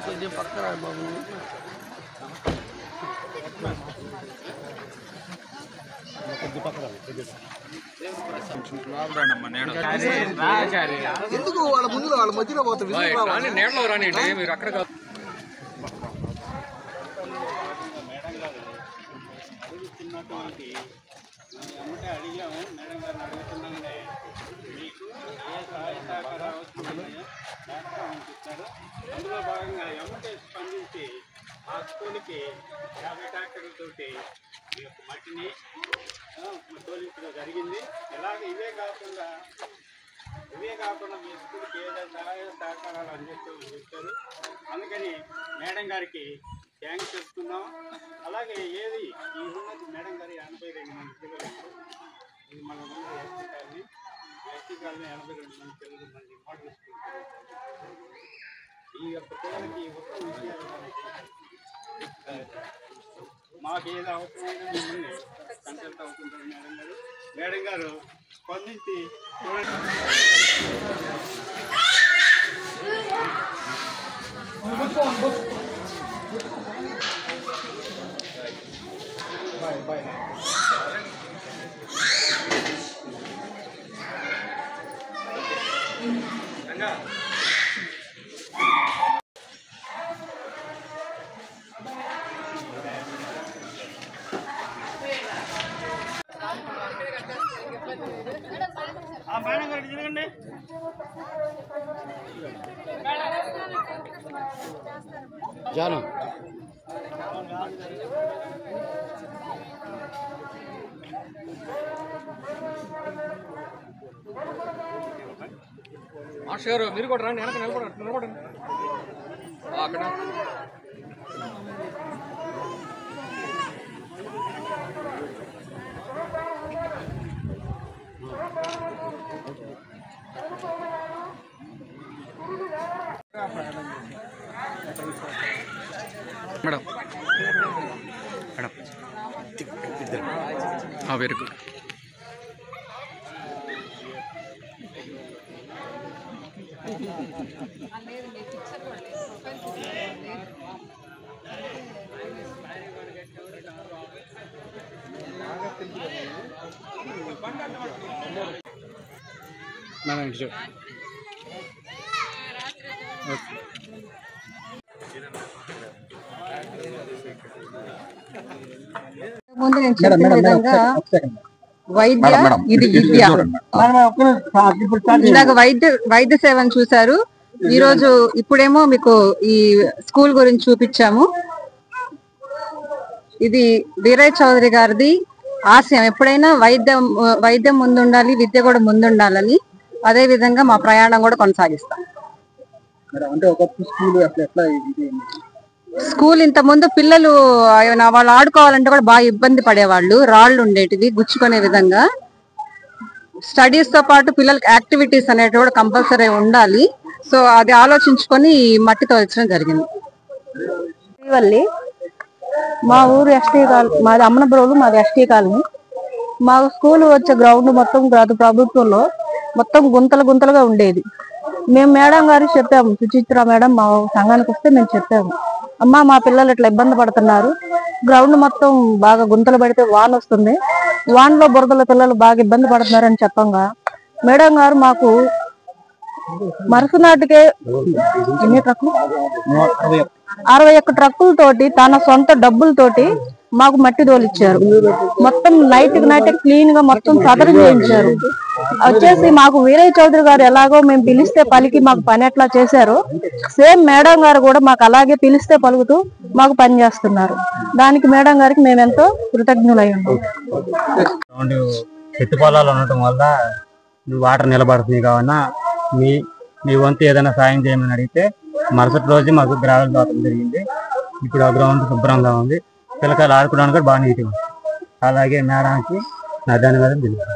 కొద్దిగా పక్కన బాబు. ఎందుకు వాళ్ళ ముందు వాళ్ళ మధ్యలో పోతుంది నేట్లో రానియండి మీరు అక్కడ అడుగుతున్నటువంటి ఏమంటే అడిగాము మేడం గారిని అడుగుతున్నామనే మీకు ఏ సహాయ సహకారం అవసరమని చేస్తారు. అందులో భాగంగా ఏమంటే స్పందించి ఆ స్కూల్కి 50 ట్రాక్టర్లతోటి ఈ యొక్క మట్టిని తోలించడం జరిగింది. ఇలాగే ఇవే కాకుండా మీ స్కూల్కి ఏదైనా సహాయ సహకారాలు అందిస్తామని చెప్పారు. అందుకని మేడం గారికి థ్యాంక్స్ చెప్తున్నాం. అలాగే ఏది ఈ ఉన్నది మేడం గారి 82 మంది పిల్లలు, ఇది మన ఉన్న ఎస్టీ కాలనీ 82 మంది పిల్లలు మంది మోడల్ స్కూల్. ఈ యొక్క పిల్లలకి ఉత్తమ విషయాలు మాకు ఏదో అవసరమైన మిమ్మల్ని కన్సల్ట్ అవుతుంటారు మేడం గారు స్పందించి మేడం గారు తిరగండి. జాను మాస్టర్ గారు మీరు కూడా రండి, వెనక నిలబడండి అక్కడ. Madam very good. ముందు నేను చెప్పిన విధంగా వైద్య ఇది విద్య. ఇందాక వైద్య సేవను చూశారు. ఈ రోజు ఇప్పుడేమో మీకు ఈ స్కూల్ గురించి చూపించాము. ఇది వీరయ్య చౌదరి గారిది ఆశయం, ఎప్పుడైనా వైద్యం ముందుండాలి, విద్య కూడా ముందుండాలని. అదే విధంగా మా ప్రయాణం కూడా కొనసాగిస్తాం. స్కూల్ ఇంత ముందు పిల్లలు వాళ్ళు ఆడుకోవాలంటే కూడా బాగా ఇబ్బంది పడేవాళ్ళు, రాళ్ళు ఉండేటివి గుచ్చుకునే విధంగా. స్టడీస్ తో పాటు పిల్లలకి యాక్టివిటీస్ అనేవి కూడా కంపల్సరీ ఉండాలి. సో అది ఆలోచించుకొని మట్టి తోల్చడం జరిగింది. మా ఊరు ఎస్టీ కాలనీ, మాది అమ్మనబ్రోలు, మాది ఎస్టీ కాలనీ. మా స్కూల్ వచ్చే గ్రౌండ్ మొత్తం గత ప్రభుత్వంలో మొత్తం గుంతలుగా ఉండేది. మేము మేడం గారికి చెప్పాము, సుచిత్ర మేడం మా సంఘానికి వస్తే మేము చెప్పాము, అమ్మ మా పిల్లలు ఇట్లా ఇబ్బంది పడుతున్నారు, గ్రౌండ్ మొత్తం బాగా గుంతలు పడితే వాన వస్తుంది, వానలో బురదల పిల్లలు బాగా ఇబ్బంది పడుతున్నారు అని చెప్పంగా మేడం గారు మాకు మరుసనాటికే 61 ట్రక్కులతోటి తన సొంత డబ్బులతోటి మాకు మట్టి తోలిచ్చారు. మొత్తం నైట్ క్లీన్ గా మొత్తం సదరు చేయించారు. వచ్చేసి మాకు వీరయ్య చౌదరి గారు ఎలాగో మేము పిలిస్తే పలికి మాకు పని ఎట్లా చేశారో సేమ్ మేడం గారు కూడా మాకు అలాగే పిలిస్తే పలుకుతూ మాకు పని చేస్తున్నారు. దానికి మేడం గారికి మేము ఎంతో కృతజ్ఞులై ఉన్నాం. ఎత్తు పొలాలు ఉండటం వల్ల వాటర్ నిలబడుతుంది కావున మీ వంతు ఏదైనా సాయం చేయమని అడిగితే మరుసటి రోజు మాకు గ్రావెల్ తోటం జరిగింది. ఇప్పుడు ఆ గ్రౌండ్ శుభ్రంగా ఉంది, పిల్లకాయలు ఆడుకోవడానికి కూడా బాగా నీట్గా ఉంది. అలాగే మేడానికి నా ధన్యవాదాలు తెలుసు.